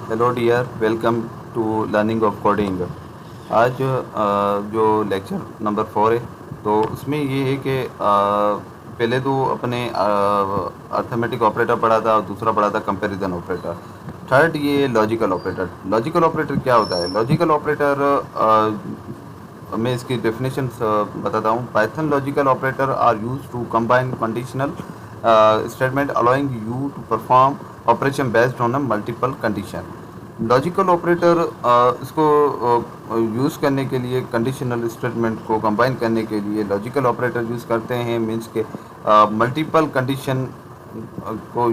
Hello dear, welcome to learning of coding. आज जो lecture number 4 है, तो उसमें ये है कि पहले तो अपने अर्थमेटिक ऑपरेटर पढ़ा था और दूसरा पढ़ा था कंपैरिजन ऑपरेटर। थर्ड ये लॉजिकल ऑपरेटर। लॉजिकल ऑपरेटर क्या होता है? लॉजिकल ऑपरेटर मैं इसकी डेफिनेशन बताता हूँ। Python logical operator are use to combine conditional statement allowing you to perform operation based on a multiple condition. Logical operator इसको use करने के लिए, कंडीशनल स्टेटमेंट को कंबाइन करने के लिए लॉजिकल ऑपरेटर यूज़ करते हैं। मीन्स के मल्टीपल कंडीशन को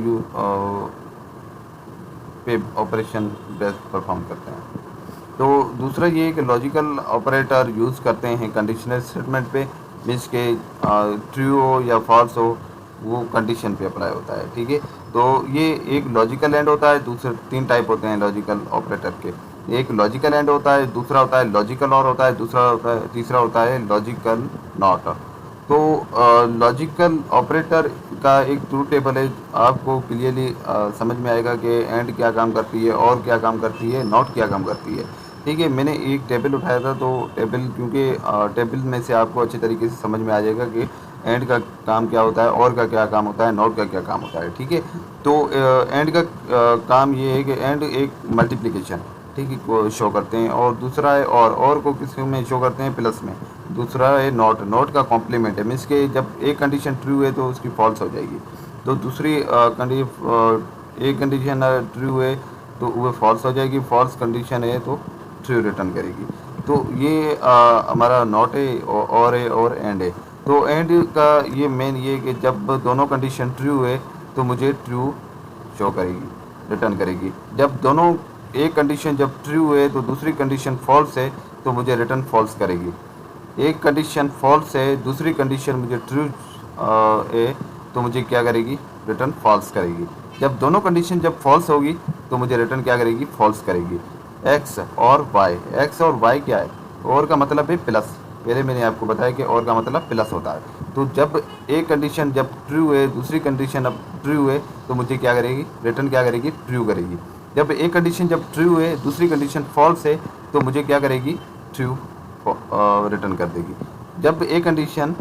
पे ऑपरेशन बेस्ड परफॉर्म करते हैं। तो दूसरा ये है कि लॉजिकल ऑपरेटर यूज़ करते हैं कंडीशनल स्टेटमेंट पे। मीन्स के ट्रू हो या फॉल्स हो, वो कंडीशन पे अप्लाई होता है। ठीक है, तो ये एक लॉजिकल एंड होता है। दूसरे 3 टाइप होते हैं लॉजिकल ऑपरेटर के। एक लॉजिकल एंड होता है, दूसरा होता है लॉजिकल और होता है, दूसरा होता है, तीसरा होता है लॉजिकल नॉट। तो लॉजिकल ऑपरेटर का एक ट्रूथ टेबल है, आपको क्लियरली समझ में आएगा कि एंड क्या काम करती है और क्या काम करती है, नॉट क्या काम करती है। ठीक है, मैंने एक टेबल उठाया था, तो टेबल क्योंकि टेबल में से आपको अच्छे तरीके से समझ में आ जाएगा कि एंड का काम क्या होता है और का क्या काम होता है, नॉट का क्या काम होता है। ठीक है, तो एंड का काम ये है कि एंड एक मल्टीप्लिकेशन, ठीक है, को शो करते हैं, और दूसरा है और को किस में शो करते हैं? प्लस में। दूसरा है नॉट, नॉट का कॉम्प्लीमेंट है। मीन्स के जब एक कंडीशन ट्रू है तो उसकी फॉल्स हो जाएगी। तो दूसरी एक कंडीशन ट्रू है तो वो फॉल्स हो जाएगी, फॉल्स कंडीशन है तो ट्रू रिटर्न करेगी। तो ये हमारा नॉट है और है और एंड है। तो एंड का ये मेन ये कि जब दोनों कंडीशन ट्रू है तो मुझे ट्रू शो करेगी, रिटर्न करेगी। जब दोनों एक कंडीशन जब ट्रू है तो दूसरी कंडीशन फॉल्स है तो मुझे रिटर्न फॉल्स करेगी। एक कंडीशन फॉल्स है, दूसरी कंडीशन मुझे ट्रू है तो मुझे क्या करेगी? रिटर्न फॉल्स करेगी। जब दोनों कंडीशन जब फॉल्स होगी तो मुझे रिटर्न क्या करेगी? फॉल्स करेगी। एक्स और वाई, एक्स और वाई क्या है? और का मतलब है प्लस। पहले मैंने आपको बताया कि और का मतलब प्लस होता है। तो जब एक कंडीशन जब ट्रू है, दूसरी कंडीशन अब ट्रू है तो मुझे क्या करेगी? रिटर्न क्या करेगी? ट्रू करेगी। जब एक कंडीशन जब ट्रू है, दूसरी कंडीशन फॉल्स है तो मुझे क्या करेगी? ट्रू रिटर्न कर देगी। जब एक कंडीशन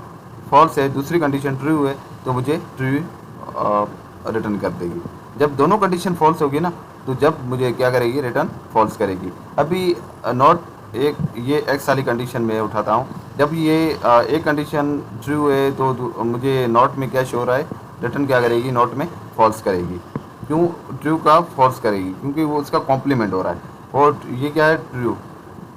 फॉल्स है, दूसरी कंडीशन ट्रू है तो मुझे ट्रू रिटर्न कर देगी। जब दोनों कंडीशन फॉल्स होगी ना तो जब मुझे क्या करेगी? रिटर्न फॉल्स करेगी। अभी नॉट एक ये एक्स वाली कंडीशन में उठाता हूँ। जब ये एक कंडीशन ट्रू है तो मुझे नॉट में क्या शो हो रहा है? रिटर्न क्या करेगी? नॉट में फॉल्स करेगी। क्यों ट्रू का फॉल्स करेगी? क्योंकि वो उसका कॉम्प्लीमेंट हो रहा है, और ये क्या है? ट्रू।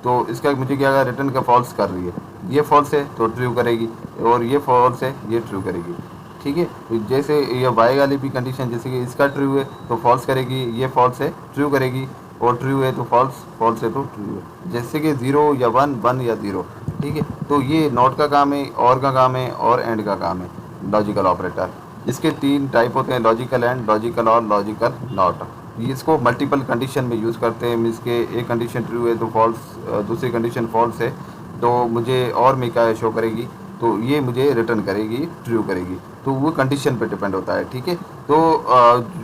तो इसका मुझे क्या रिटर्न का फॉल्स कर रही है। ये फॉल्स है तो ट्रू करेगी, और ये फॉल्स है ये ट्रू करेगी। ठीक है, तो जैसे ये वाई वाली भी कंडीशन, जैसे कि इसका ट्रू है तो फॉल्स करेगी, ये फॉल्स है ट्रू करेगी, और ट्रू है तो फॉल्स, फॉल्स है तो ट्रू है। जैसे कि 0 या 1, 1 या 0। ठीक है, तो ये नॉट का काम है, और का काम है, और एंड का काम है लॉजिकल ऑपरेटर। इसके 3 टाइप होते हैं, लॉजिकल एंड, लॉजिकल और लॉजिकल नॉट। इसको मल्टीपल कंडीशन में यूज़ करते हैं। मीन्स के एक कंडीशन ट्रू है तो फॉल्स, दूसरी कंडीशन फॉल्स है तो मुझे और में क्या शो करेगी? तो ये मुझे रिटर्न करेगी, ट्रू करेगी। तो वो कंडीशन पे डिपेंड होता है। ठीक है, तो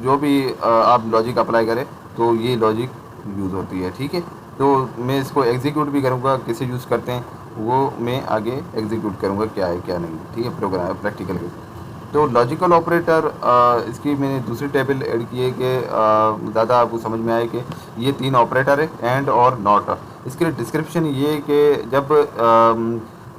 जो भी आप लॉजिक अप्लाई करें तो ये लॉजिक यूज़ होती है। ठीक है, तो मैं इसको एग्जीक्यूट भी करूँगा, कैसे यूज़ करते हैं वो मैं आगे एग्जीक्यूट करूँगा, क्या है क्या नहीं। ठीक है, प्रोग्राम प्रैक्टिकल के। तो लॉजिकल ऑपरेटर इसकी मैंने दूसरी टेबल ऐड की है कि ज़्यादा आपको समझ में आए कि ये 3 ऑपरेटर है, एंड और नॉट। इसके डिस्क्रिप्शन ये है कि जब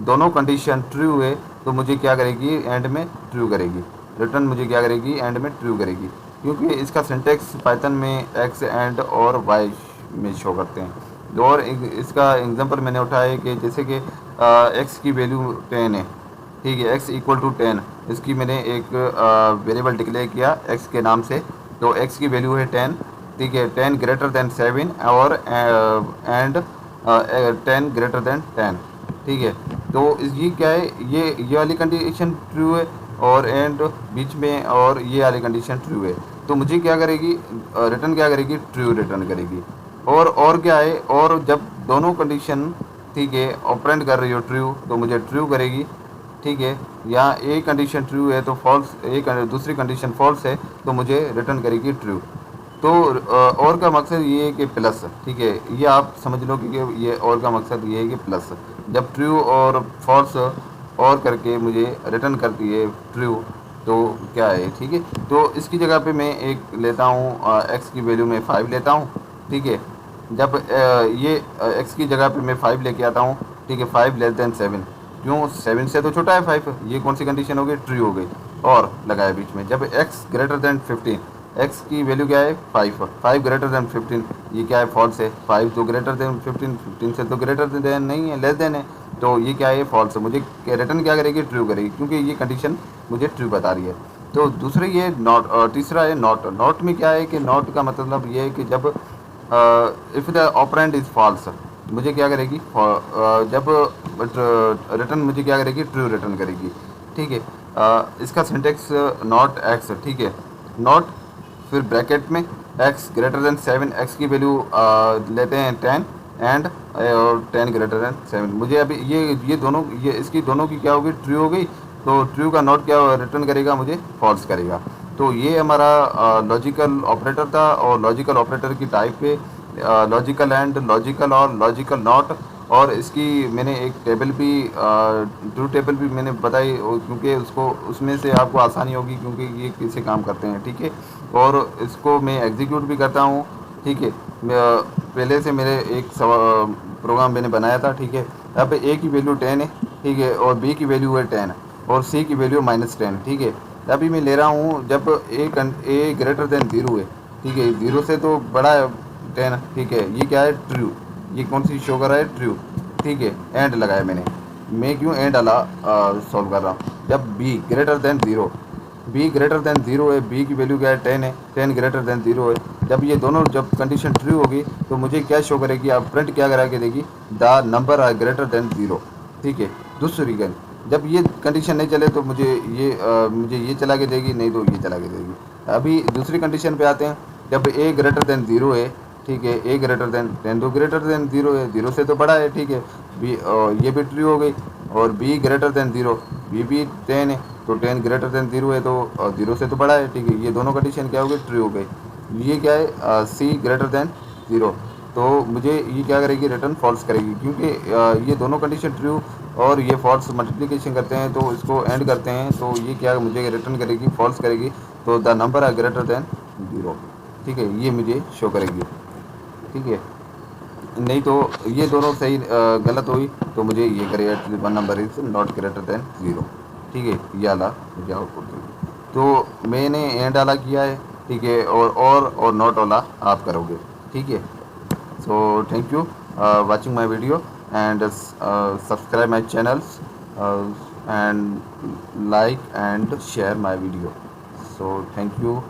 दोनों कंडीशन ट्रू है तो मुझे क्या करेगी? एंड में ट्रू करेगी। रिटर्न मुझे क्या करेगी? एंड में ट्रू करेगी। क्योंकि इसका सिंटेक्स पाइथन में एक्स, एंड और वाई में शो करते हैं। और इसका एग्जांपल मैंने उठाया है कि जैसे कि एक्स की वैल्यू 10 है। ठीक है, x इक्वल टू 10, इसकी मैंने एक वेरिएबल डिक्लेयर किया x के नाम से। तो x की वैल्यू है 10। ठीक है, 10 ग्रेटर देन 7 और एंड 10 ग्रेटर देन 10। ठीक है, तो ये क्या है? ये वाली कंडीशन ट्रू है, और एंड बीच में, और ये वाली कंडीशन ट्रू है। तो मुझे क्या करेगी? रिटर्न क्या करेगी? ट्रू रिटर्न करेगी। और क्या है? और जब दोनों कंडीशन, ठीक है, ऑपरेंड कर रही हो ट्रू तो मुझे ट्रू करेगी। ठीक है, या एक कंडीशन ट्रू है तो फॉल्स, एक दूसरी कंडीशन फॉल्स है तो मुझे रिटर्न करेगी ट्रू। तो और का मकसद ये है कि प्लस, ठीक है, ये आप समझ लो कि ये और का मकसद ये है कि प्लस, जब ट्रू और फॉल्स और करके मुझे रिटर्न करती है ट्रू, तो क्या है, ठीक है। तो इसकी जगह पे मैं एक लेता हूँ एक्स की वैल्यू में 5 लेता हूँ, ठीक है। जब ये एक्स की जगह पे मैं 5 लेके आता हूँ, ठीक है, 5 लेस देन 7, क्यों 7 से तो छोटा है 5, ये कौन सी कंडीशन हो गई, ट्रू हो गई। और लगाया बीच में, जब एक्स ग्रेटर देन 15, एक्स की वैल्यू क्या है 5, 5 ग्रेटर देन 15, ये क्या है फॉल्स है, 5 तो ग्रेटर देन 15, 15 से तो ग्रेटर देन नहीं है, लेस देन है, तो ये क्या है फॉल्स है। मुझे रिटर्न क्या करेगी, ट्रू करेगी, क्योंकि ये कंडीशन मुझे ट्रू बता रही है। तो दूसरी ये नॉट, तीसरा है नॉट। नॉट में क्या है कि नॉट का मतलब ये है कि जब if the operand is false, मुझे क्या करेगी, जब रिटर्न मुझे क्या करेगी, ट्रू रिटर्न करेगी, ठीक है। इसका सिंटेक्स नॉट एक्स, ठीक है, नॉट फिर ब्रैकेट में एक्स ग्रेटर देन 7, एक्स की वैल्यू लेते हैं 10 एंड और 10 ग्रेटर देन 7। मुझे अभी ये दोनों, ये इसकी दोनों की क्या होगी, ट्रू हो गई, तो ट्रू का नॉट क्या रिटर्न करेगा, मुझे फॉल्स करेगा। तो ये हमारा लॉजिकल ऑपरेटर था, और लॉजिकल ऑपरेटर की टाइप पे लॉजिकल एंड, लॉजिकल और लॉजिकल नॉट, और इसकी मैंने एक टेबल भी ट्रू टेबल भी मैंने बताई, क्योंकि उसको उसमें से आपको आसानी होगी, क्योंकि ये कैसे काम करते हैं, ठीक है। और इसको मैं एग्जीक्यूट भी करता हूँ, ठीक है। पहले से मेरे एक प्रोग्राम मैंने बनाया था, ठीक है। अब ए की वैल्यू 10 है, ठीक है, और बी की वैल्यू है 10, और सी की वैल्यू -10, ठीक है। अभी मैं ले रहा हूँ जब ए ग्रेटर देन 0 है, ठीक है, 0 से तो बड़ा है 10, ठीक है, ये क्या है, ट्रू, ये कौन सी शो कर रहा है, ट्रू, ठीक है। एंड लगाया मैंने, मैं क्यों एंड वाला सॉल्व कर रहा हूँ, जब be greater than 0, be greater than 0 है, बी की वैल्यू क्या है 10 है, 10 ग्रेटर देन 0 है, जब ये दोनों, जब कंडीशन ट्रू होगी तो मुझे क्या शो करेगी, आप प्रिंट क्या करा के देगी, the number are greater than 0, ठीक है। दूसरी गन, जब ये कंडीशन नहीं चले तो मुझे ये चला के देगी, नहीं तो ये चला के देगी। अभी दूसरी कंडीशन पे आते हैं, जब ए ग्रेटर देन 0 है, ठीक है, ए ग्रेटर देन 10 तो ग्रेटर देन 0 है, 0 से तो बड़ा है, ठीक है, बी ये भी ट्रू हो गई। और बी ग्रेटर देन 0, बी भी 10 है, तो 10 ग्रेटर देन 0 है, तो 0 से तो बड़ा है, ठीक है, ये दोनों कंडीशन क्या हो गई, ट्रू हो गई। ये क्या है, सी ग्रेटर देन 0, तो मुझे ये क्या करेगी, रिटर्न फॉल्स करेगी, क्योंकि ये दोनों कंडीशन ट्रू और ये फॉल्स मल्टीप्लिकेशन करते हैं, तो इसको एंड करते हैं, तो ये क्या मुझे रिटर्न करेगी, फॉल्स करेगी, तो the number are greater than 0, ठीक है, ये मुझे शो करेगी, ठीक है। नहीं तो ये दोनों सही गलत हुई तो मुझे ये करेगा, one number is not greater than 0, ठीक है, ये वाला मुझे आउटपुट देगी। तो मैंने एंड वाला किया है, ठीक है, और नॉट वाला आप करोगे, ठीक है। So thank you watching my video, and subscribe my channels, and like and share my video. So thank you.